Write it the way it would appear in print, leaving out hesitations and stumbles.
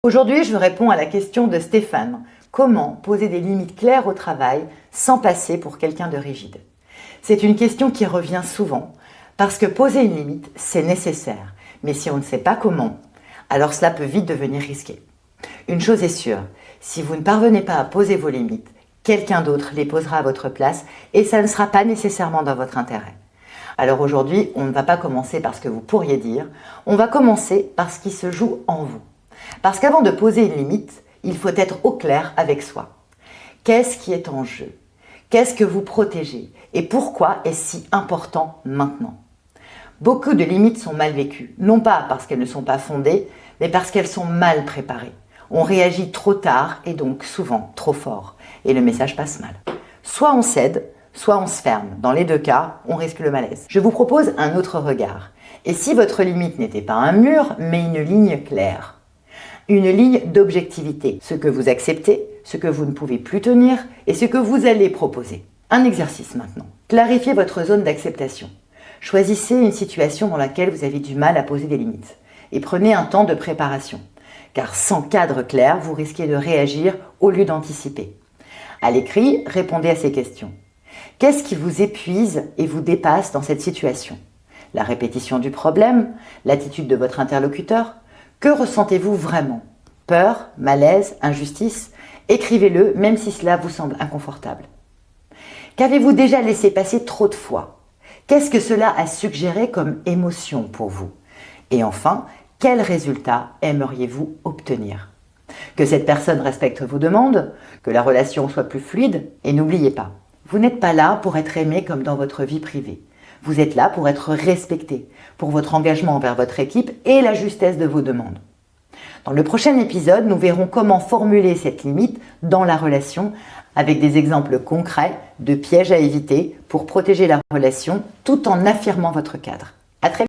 Aujourd'hui, je réponds à la question de Stéphane. Comment poser des limites claires au travail sans passer pour quelqu'un de rigide? C'est une question qui revient souvent parce que poser une limite, c'est nécessaire. Mais si on ne sait pas comment, alors cela peut vite devenir risqué. Une chose est sûre, si vous ne parvenez pas à poser vos limites, quelqu'un d'autre les posera à votre place et ça ne sera pas nécessairement dans votre intérêt. Alors aujourd'hui, on ne va pas commencer par ce que vous pourriez dire, on va commencer par ce qui se joue en vous. Parce qu'avant de poser une limite, il faut être au clair avec soi. Qu'est-ce qui est en jeu? Qu'est-ce que vous protégez? Et pourquoi est-ce si important maintenant? Beaucoup de limites sont mal vécues, non pas parce qu'elles ne sont pas fondées, mais parce qu'elles sont mal préparées. On réagit trop tard et donc souvent trop fort. Et le message passe mal. Soit on cède, soit on se ferme. Dans les deux cas, on risque le malaise. Je vous propose un autre regard. Et si votre limite n'était pas un mur, mais une ligne claire? Une ligne d'objectivité, ce que vous acceptez, ce que vous ne pouvez plus tenir et ce que vous allez proposer. Un exercice maintenant. Clarifiez votre zone d'acceptation. Choisissez une situation dans laquelle vous avez du mal à poser des limites et prenez un temps de préparation. Car sans cadre clair, vous risquez de réagir au lieu d'anticiper. À l'écrit, répondez à ces questions. Qu'est-ce qui vous épuise et vous dépasse dans cette situation? La répétition du problème? L'attitude de votre interlocuteur? Que ressentez-vous vraiment? Peur, malaise, injustice? Écrivez-le même si cela vous semble inconfortable. Qu'avez-vous déjà laissé passer trop de fois? Qu'est-ce que cela a suggéré comme émotion pour vous? Et enfin, quel résultat aimeriez-vous obtenir? Que cette personne respecte vos demandes, que la relation soit plus fluide, et n'oubliez pas, vous n'êtes pas là pour être aimé comme dans votre vie privée. Vous êtes là pour être respecté, pour votre engagement envers votre équipe et la justesse de vos demandes. Dans le prochain épisode, nous verrons comment formuler cette limite dans la relation avec des exemples concrets de pièges à éviter pour protéger la relation tout en affirmant votre cadre.